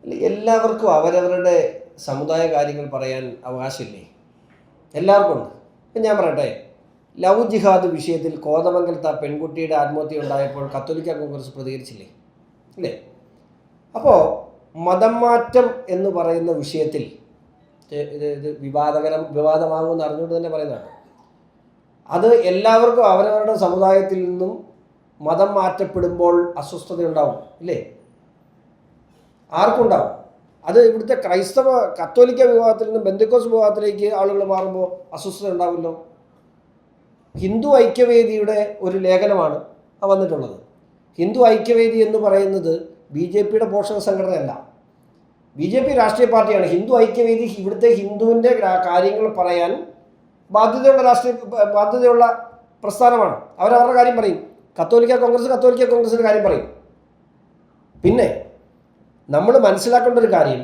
എല്ലാവർക്കും അവരവരുടെ സമുദായ കാര്യങ്ങൾ പറയാൻ അവകാശമില്ലേ? എല്ലാവർക്കും ഉണ്ട്. ഇപ്പം ഞാൻ പറയട്ടെ, ലവ് ജിഹാദ് വിഷയത്തിൽ കോതമംഗലത്ത് ആ പെൺകുട്ടിയുടെ ആത്മഹത്യ ഉണ്ടായപ്പോൾ കത്തോലിക്ക കോൺഗ്രസ് പ്രതികരിച്ചില്ലേ? അല്ലേ? അപ്പോൾ മതം മാറ്റം എന്ന് പറയുന്ന വിഷയത്തിൽ ഇത് വിവാദമാകുമെന്ന് അറിഞ്ഞുകൊണ്ട് തന്നെ പറയുന്നതാണ്. അത് എല്ലാവർക്കും അവരവരുടെ സമുദായത്തിൽ നിന്നും മതം മാറ്റപ്പെടുമ്പോൾ അസ്വസ്ഥതയുണ്ടാവും, ഇല്ലേ? ആർക്കുണ്ടാവും. അത് ഇവിടുത്തെ ക്രൈസ്തവ കത്തോലിക്ക വിഭാഗത്തിൽ നിന്ന് ബന്ധക്കോസ് വിഭാഗത്തിലേക്ക് ആളുകൾ മാറുമ്പോൾ അസ്വസ്ഥത ഉണ്ടാവില്ലോ. ഹിന്ദു ഐക്യവേദിയുടെ ഒരു ലേഖനമാണ് വന്നിട്ടുള്ളത്. ഹിന്ദു ഐക്യവേദി എന്ന് പറയുന്നത് BJPയുടെ പോഷക സംഘടനയല്ല, BJP രാഷ്ട്രീയ പാർട്ടിയാണ്. ഹിന്ദു ഐക്യവേദി ഇവിടുത്തെ ഹിന്ദുവിൻ്റെ കാര്യങ്ങൾ പറയാൻ ബാധ്യതയുള്ള പ്രസ്ഥാനമാണ്. അവരവരുടെ കാര്യം പറയും. കത്തോലിക്ക കോൺഗ്രസിൻ്റെ കാര്യം പറയും. പിന്നെ നമ്മൾ മനസ്സിലാക്കേണ്ട ഒരു കാര്യം,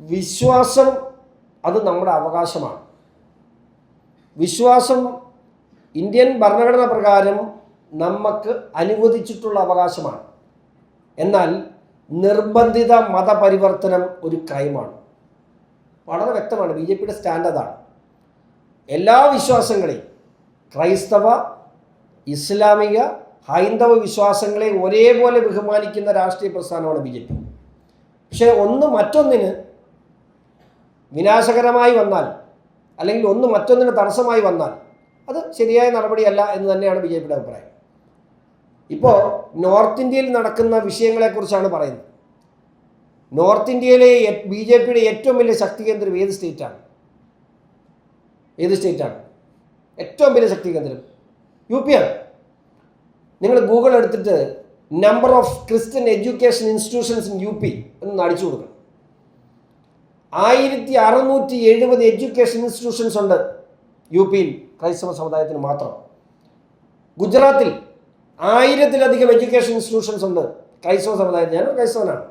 വിശ്വാസം അത് നമ്മുടെ അവകാശമാണ്. വിശ്വാസം ഇന്ത്യൻ ഭരണഘടന പ്രകാരം നമുക്ക് അനുവദിച്ചിട്ടുള്ള അവകാശമാണ്. എന്നാൽ നിർബന്ധിത മതപരിവർത്തനം ഒരു ക്രൈമാണ്. വളരെ വ്യക്തമാണ്. BJPയുടെ സ്റ്റാൻഡ് അതാണ്. എല്ലാ വിശ്വാസങ്ങളെയും, ക്രൈസ്തവ, ഇസ്ലാമിക, ഹൈന്ദവ വിശ്വാസങ്ങളെ ഒരേപോലെ ബഹുമാനിക്കുന്ന രാഷ്ട്രീയ പ്രസ്ഥാനമാണ് BJP. പക്ഷേ ഒന്ന് മറ്റൊന്നിന് വിനാശകരമായി വന്നാൽ, അല്ലെങ്കിൽ ഒന്ന് മറ്റൊന്നിന് തടസ്സമായി വന്നാൽ അത് ശരിയായ നടപടിയല്ല എന്ന് തന്നെയാണ് BJPയുടെ അഭിപ്രായം. ഇപ്പോൾ നോർത്ത് ഇന്ത്യയിൽ നടക്കുന്ന വിഷയങ്ങളെക്കുറിച്ചാണ് പറയുന്നത്. നോർത്ത് ഇന്ത്യയിലെ BJPയുടെ ഏറ്റവും വലിയ ശക്തി കേന്ദ്രം ഏത് സ്റ്റേറ്റാണ്? ഏറ്റവും വലിയ ശക്തി കേന്ദ്രം UP ആണ്. നിങ്ങൾ ഗൂഗിൾ എടുത്തിട്ട് number of Christian education institutions in UP എന്ന് അടിച്ചു കൊടുക്കണം. 1670 എഡ്യൂക്കേഷൻ ഇൻസ്റ്റിറ്റ്യൂഷൻസ് ഉണ്ട് UPയിൽ ക്രൈസ്തവ സമുദായത്തിന് മാത്രം. ഗുജറാത്തിൽ 1000-ലധികം എഡ്യൂക്കേഷൻ ഇൻസ്റ്റിറ്റ്യൂഷൻസ് ഉണ്ട് ക്രൈസ്തവ സമുദായത്തിന്. ഞാനൊരു ക്രൈസ്തവനാണ്.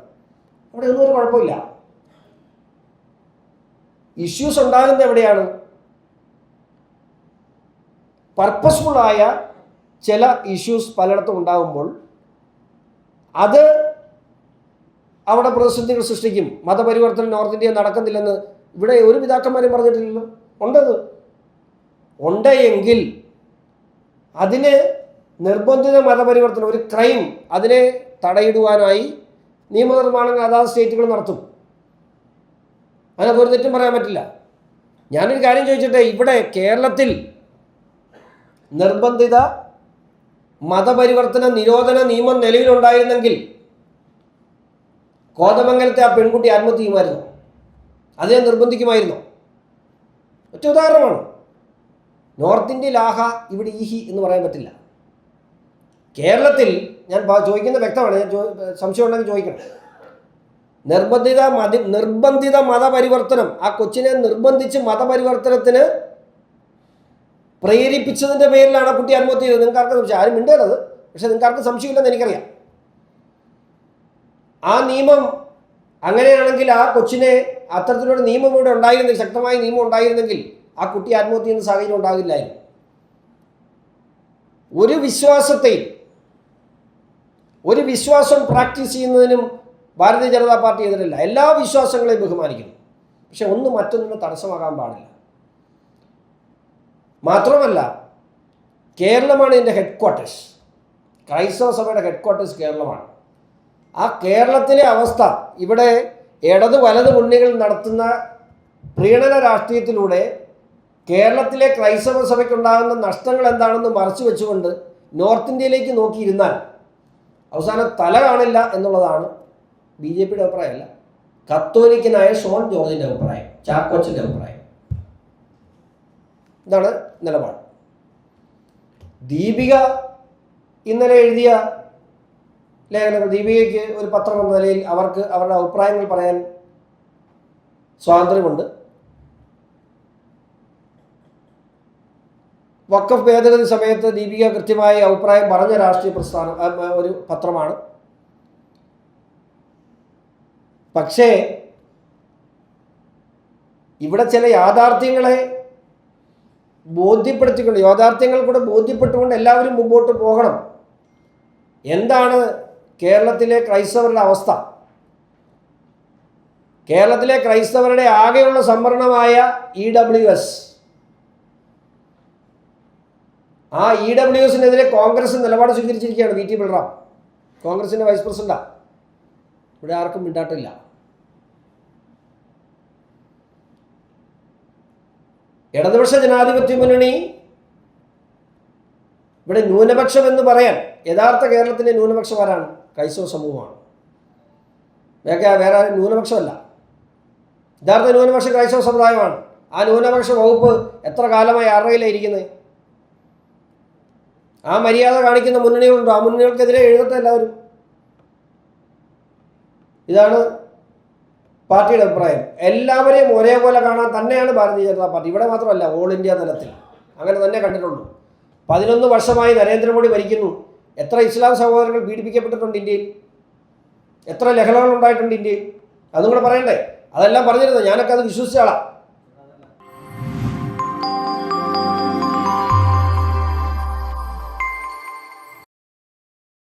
അവിടെ ഒന്നും ഒരു കുഴപ്പമില്ല. ഇഷ്യൂസ് ഉണ്ടാകുന്നത് എവിടെയാണ്? പർപ്പസ്ഫുള്ളായ ചില ഇഷ്യൂസ് പലയിടത്തും ഉണ്ടാകുമ്പോൾ അത് അവിടെ പ്രതിസന്ധികൾ സൃഷ്ടിക്കും. മതപരിവർത്തനം നോർത്ത് ഇന്ത്യയിൽ നടക്കുന്നില്ലെന്ന് ഇവിടെ ഒരു പിതാക്കന്മാരും പറഞ്ഞിട്ടില്ലല്ലോ. ഉണ്ട് എങ്കിൽ അതിന് നിർബന്ധിത മതപരിവർത്തനം, ഒരു ക്രൈം, അതിനെ തടയിടുവാനായി നിയമനിർമ്മാണങ്ങൾ അതാത് സ്റ്റേറ്റുകൾ നടത്തും. അതിനകത്തൊരു തെറ്റും പറയാൻ പറ്റില്ല. ഞാനൊരു കാര്യം ചോദിച്ചിട്ടെ, ഇവിടെ കേരളത്തിൽ നിർബന്ധിത മതപരിവർത്തന നിരോധന നിയമം നിലവിലുണ്ടായിരുന്നെങ്കിൽ കോതമംഗലത്തെ ആ പെൺകുട്ടി ആത്മഹത്യ ചെയ്യുമായിരുന്നു. അതിനെ നിർബന്ധിക്കുമായിരുന്നു. ഒറ്റ ഉദാഹരണമാണ്. നോർത്ത് ഇന്ത്യയിൽ ആഹ, ഇവിടെ ഈഹി എന്ന് പറയാൻ പറ്റില്ല. കേരളത്തിൽ ഞാൻ ചോദിക്കുന്ന വ്യക്തമാണ്. ഞാൻ സംശയം ഉണ്ടെങ്കിൽ ചോദിക്കണം. നിർബന്ധിത മതപരിവർത്തനം, ആ കൊച്ചിനെ നിർബന്ധിച്ച് മതപരിവർത്തനത്തിന് പ്രേരിപ്പിച്ചതിൻ്റെ പേരിലാണ് കുട്ടി ആത്മഹത്യ ചെയ്തത്. നിങ്ങൾക്കാർക്ക് സംശയം? ആരും മിണ്ടരുത്. പക്ഷെ നിങ്ങൾക്കാർക്ക് സംശയമില്ലെന്ന് എനിക്കറിയാം. ആ നിയമം അങ്ങനെയാണെങ്കിൽ ആ കൊച്ചിനെ അത്തരത്തിലൊരു നിയമം ഇവിടെ ഉണ്ടായിരുന്നെങ്കിൽ, ശക്തമായ നിയമം ഉണ്ടായിരുന്നെങ്കിൽ ആ കുട്ടി ആത്മഹത്യ ചെയ്യുന്ന സാഹചര്യം ഉണ്ടാകില്ലായിരുന്നു. ഒരു വിശ്വാസം പ്രാക്ടീസ് ചെയ്യുന്നതിനും ഭാരതീയ ജനതാ പാർട്ടി എതിരല്ല. എല്ലാ വിശ്വാസങ്ങളെയും ബഹുമാനിക്കുന്നു. പക്ഷെ ഒന്ന് മറ്റൊന്നിന് തടസ്സമാകാൻ പാടില്ല. മാത്രമല്ല, കേരളമാണ് ഇതിൻ്റെ ഹെഡ്ക്വാർട്ടേഴ്സ്. ക്രൈസ്തവ സഭയുടെ ഹെഡ്ക്വാർട്ടേഴ്സ് കേരളമാണ്. ആ കേരളത്തിലെ അവസ്ഥ, ഇവിടെ ഇടത് വലത് മുന്നണികൾ നടത്തുന്ന പ്രീണന രാഷ്ട്രീയത്തിലൂടെ കേരളത്തിലെ ക്രൈസ്തവ സഭയ്ക്കുണ്ടാകുന്ന നഷ്ടങ്ങൾ എന്താണെന്ന് മറച്ചു വെച്ചുകൊണ്ട് നോർത്ത് ഇന്ത്യയിലേക്ക് നോക്കിയിരുന്നാൽ അവസാനം തല കാണില്ല എന്നുള്ളതാണ് BJPയുടെ അഭിപ്രായമല്ല, കത്തോലിക്കനായ ഷോൺ ജോർജിൻ്റെ അഭിപ്രായം, ചാക്കോച്ചൻ്റെ അഭിപ്രായം. ഇതാണ് നിലപാട്. ദീപിക ഇന്നലെ എഴുതിയ ലേഖനങ്ങൾ, ദീപികയ്ക്ക് ഒരു പത്രം എന്ന നിലയിൽ അവർക്ക് അവരുടെ അഭിപ്രായങ്ങൾ പറയാൻ സ്വാതന്ത്ര്യമുണ്ട്. വഖഫ് ഭേദഗതി സമയത്ത് ദീപിക കൃത്യമായി അഭിപ്രായം പറഞ്ഞ രാഷ്ട്രീയ പ്രസ്ഥാനം ഒരു പത്രമാണ്. പക്ഷേ ഇവിടെ ചില യാഥാർത്ഥ്യങ്ങളെ യാഥാർത്ഥ്യങ്ങൾ കൂടെ ബോധ്യപ്പെട്ടുകൊണ്ട് എല്ലാവരും മുമ്പോട്ട് പോകണം. എന്താണ് കേരളത്തിലെ ക്രൈസ്തവരുടെ അവസ്ഥ? കേരളത്തിലെ ക്രൈസ്തവരുടെ ആകെയുള്ള സംവരണമായ EWS, ആ EWSനെതിരെ കോൺഗ്രസ് നിലപാട് സ്വീകരിച്ചിരിക്കുകയാണ്. VT ബൽറാം കോൺഗ്രസിൻ്റെ വൈസ് പ്രസിഡന്റാണ്. ഇവിടെ ആർക്കും മിണ്ടാട്ടില്ല. ഇടതുപക്ഷ ജനാധിപത്യ മുന്നണി ഇവിടെ ന്യൂനപക്ഷം എന്ന് പറയാൻ യഥാർത്ഥ കേരളത്തിലെ ന്യൂനപക്ഷം ആരാണ്? ക്രൈസ്തവ സമൂഹമാണ്. വേറെ ആരും ന്യൂനപക്ഷമല്ല. യഥാർത്ഥ ന്യൂനപക്ഷം ക്രൈസ്തവ സമുദായമാണ്. ആ ന്യൂനപക്ഷ വകുപ്പ് എത്ര കാലമായി ആരുടെയിലാണ് ഇരിക്കുന്നത്? ആ മര്യാദ കാണിക്കുന്ന മുന്നണികളുണ്ടോ? ആ മുന്നണികൾക്കെതിരെ എഴുതട്ടെ എല്ലാവരും. ഇതാണ് പാർട്ടിയുടെ അഭിപ്രായം. എല്ലാവരെയും ഒരേപോലെ കാണാൻ തന്നെയാണ് ഭാരതീയ ജനതാ പാർട്ടി. ഇവിടെ മാത്രമല്ല, ഓൾ ഇന്ത്യ തലത്തിൽ അങ്ങനെ തന്നെ കണ്ടിട്ടുള്ളൂ. 11 വർഷമായി നരേന്ദ്രമോദി ഭരിക്കുന്നു. എത്ര ഇസ്ലാം സഹോദരങ്ങൾ പീഡിപ്പിക്കപ്പെട്ടിട്ടുണ്ട് ഇന്ത്യയിൽ? എത്ര ലഹളകൾ ഉണ്ടായിട്ടുണ്ട് ഇന്ത്യയിൽ? അതും കൂടെ പറയണ്ടേ? അതെല്ലാം പറഞ്ഞിരുന്നു. ഞാനൊക്കെ അത് വിശ്വസിച്ച ആളാണ്.